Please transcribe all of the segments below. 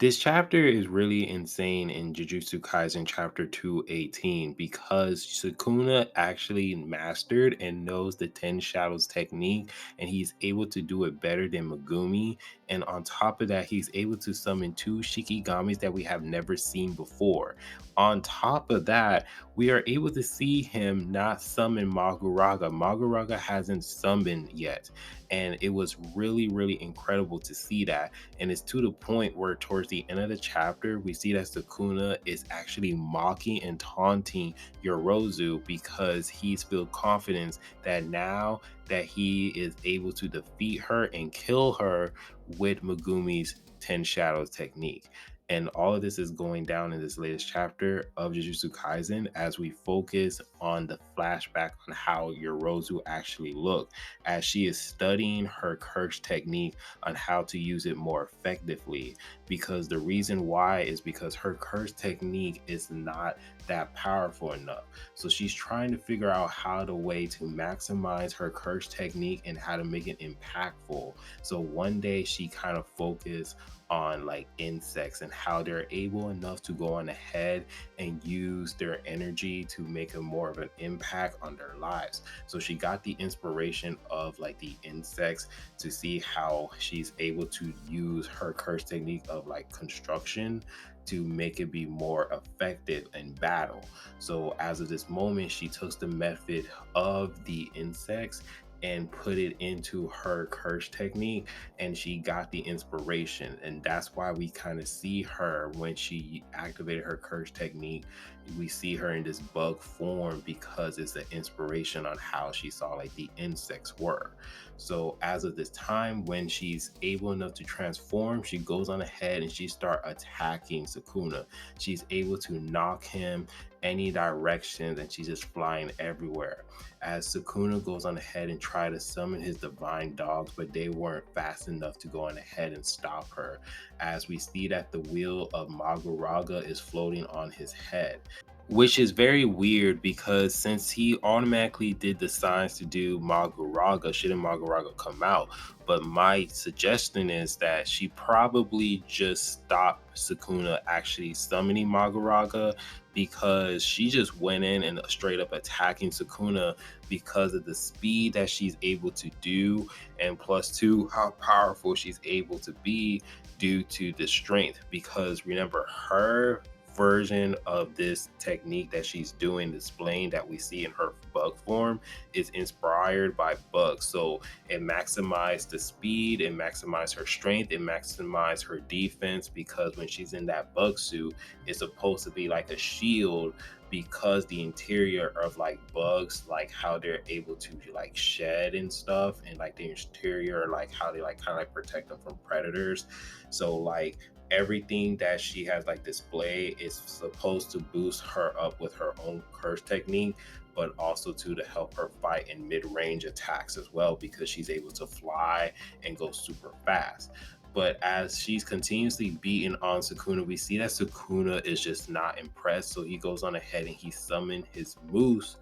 This chapter is really insane in Jujutsu Kaisen chapter 218 because Sukuna actually mastered and knows the 10 shadows technique, and he's able to do it better than Megumi. And on top of that, he's able to summon two Shikigamis that we have never seen before. On top of that, we are able to see him not summon Maguraga. Maguraga hasn't summoned yet, and it was really, really incredible to see that. And it's to the point where towards the end of the chapter, we see that Sukuna is actually mocking and taunting Yorozu because he's feel confidence that now that he is able to defeat her and kill her with Megumi's 10 Shadows technique. And all of this is going down in this latest chapter of Jujutsu Kaisen as we focus on the flashback on how Yorozu actually looked as she is studying her curse technique on how to use it more effectively. Because the reason why is because her curse technique is not that powerful enough. So she's trying to figure out how the way to maximize her curse technique and how to make it impactful. So one day she kind of focused on like insects and how they're able enough to go on ahead and use their energy to make a more of an impact on their lives. So she got the inspiration of like the insects to see how she's able to use her curse technique of like construction to make it be more effective in battle. So as of this moment, she took the method of the insects and put it into her curse technique, and she got the inspiration. And that's why we kind of see her when she activated her curse technique, we see her in this bug form because it's an inspiration on how she saw like the insects were. So as of this time, when she's able enough to transform, she goes on ahead and she start attacking Sukuna. She's able to knock him any direction, and she's just flying everywhere as Sukuna goes on ahead and try to summon his divine dogs, but they weren't fast enough to go on ahead and stop her, as we see that the wheel of Maguraga is floating on his head, which is very weird because since he automatically did the signs to do Maguraga, shouldn't Maguraga come out? But my suggestion is that she probably just stopped Sukuna actually summoning Maguraga because she just went in and straight up attacking Sukuna because of the speed that she's able to do, and plus two, how powerful she's able to be due to the strength. Because remember, her version of this technique that she's doing, displaying that we see in her bug form, is inspired by bugs. So it maximized the speed, it maximized her strength, it maximized her defense, because when she's in that bug suit, it's supposed to be like a shield, because the interior of like bugs, like how they're able to like shed and stuff, and like the interior, like how they like kind of like protect them from predators. So like everything that she has like display is supposed to boost her up with her own curse technique, but also to help her fight in mid-range attacks as well, because she's able to fly and go super fast. But as she's continuously beating on Sukuna, we see that Sukuna is just not impressed. So he goes on ahead and he summoned his moose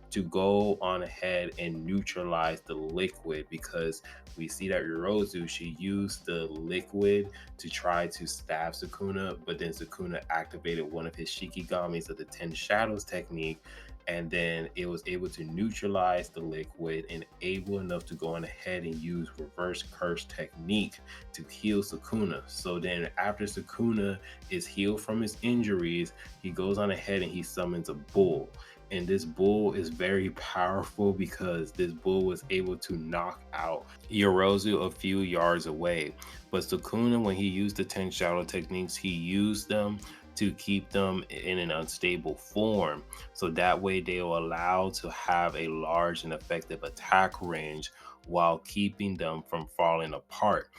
to go on ahead and neutralize the liquid, because we see that Yorozu, she used the liquid to try to stab Sukuna, but then Sukuna activated one of his Shikigamis of the 10 Shadows technique, and then it was able to neutralize the liquid and able enough to go on ahead and use reverse curse technique to heal Sukuna. So then after Sukuna is healed from his injuries, he goes on ahead and he summons a bull. And this bull is very powerful because this bull was able to knock out Yorozu a few yards away. But Sukuna, when he used the 10 shadow techniques, he used them to keep them in an unstable form. So that way they will allow to have a large and effective attack range while keeping them from falling apart.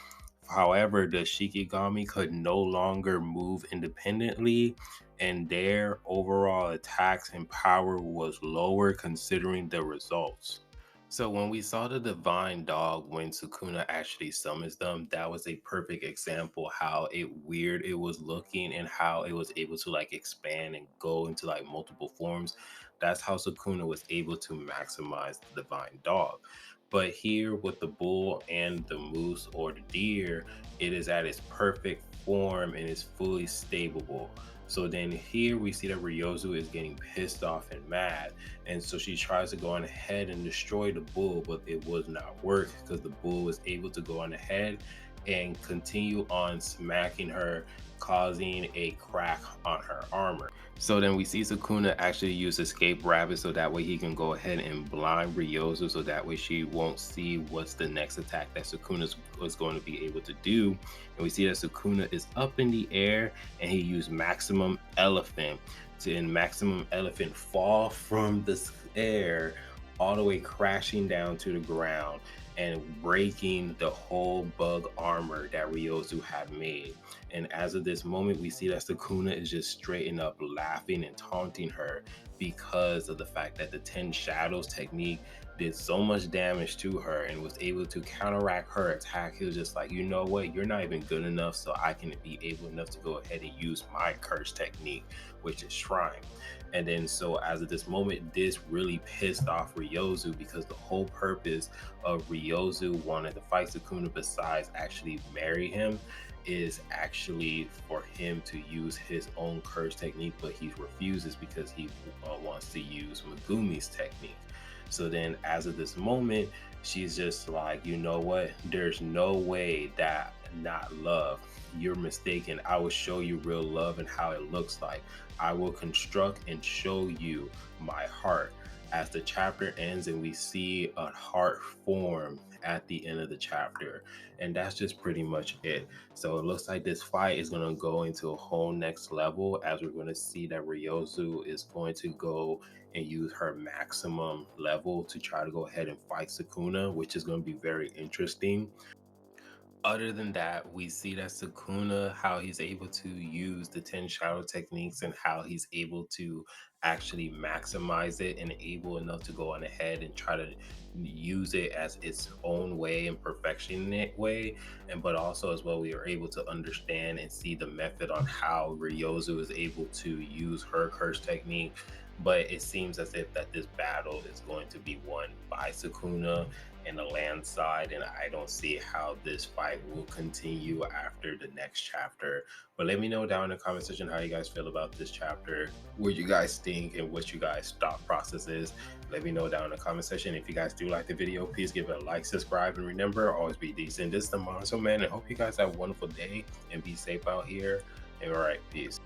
However, the Shikigami could no longer move independently, and their overall attacks and power was lower considering the results. So when we saw the divine dog when Sukuna actually summons them, that was a perfect example how weird it was looking and how it was able to like expand and go into like multiple forms. That's how Sukuna was able to maximize the divine dog. But here with the bull and the moose or the deer, it is at its perfect form and is fully stable. So then here we see that Ryozu is getting pissed off and mad. And so she tries to go on ahead and destroy the bull, but it was not work because the bull was able to go on ahead and continue on smacking her, causing a crack on her armor. So then we see Sukuna actually use Escape Rabbit so that way he can go ahead and blind Ryozu so that way she won't see what's the next attack that Sukuna was going to be able to do. And we see that Sukuna is up in the air and he used Maximum Elephant to in Maximum Elephant fall from the air all the way crashing down to the ground and breaking the whole bug armor that Ryozu had made. And as of this moment, we see that Sukuna is just straighten up laughing and taunting her because of the fact that the 10 Shadows technique did so much damage to her and was able to counteract her attack. He was just like, you know what, you're not even good enough, so I can be able enough to go ahead and use my curse technique, which is Shrine. And then so as of this moment, this really pissed off Ryozu because the whole purpose of Ryozu wanting to fight Sukuna besides actually marry him is actually for him to use his own curse technique, but he refuses because he wants to use Megumi's technique. So then as of this moment, she's just like, you know what, there's no way that not love, you're mistaken. I will show you real love and how it looks like. I will construct and show you my heart. As the chapter ends and we see a heart form at the end of the chapter, and that's just pretty much it. So it looks like this fight is going to go into a whole next level, as we're going to see that Ryozu is going to go and use her maximum level to try to go ahead and fight Sukuna, which is going to be very interesting. Other than that, we see that Sukuna, how he's able to use the 10 shadow techniques and how he's able to actually maximize it and able enough to go on ahead and try to use it as its own way and perfection it way. And but also as well, we are able to understand and see the method on how Ryozu is able to use her curse technique. But it seems as if that this battle is going to be won by Sukuna in the land side, and I don't see how this fight will continue after the next chapter. But let me know down in the comment section how you guys feel about this chapter, what you guys think and what you guys thought process is. Let me know down in the comment section. If you guys do like the video, please give it a like, subscribe, and remember, always be decent. This is the Monzo Man, and hope you guys have a wonderful day and be safe out here. And all right, peace.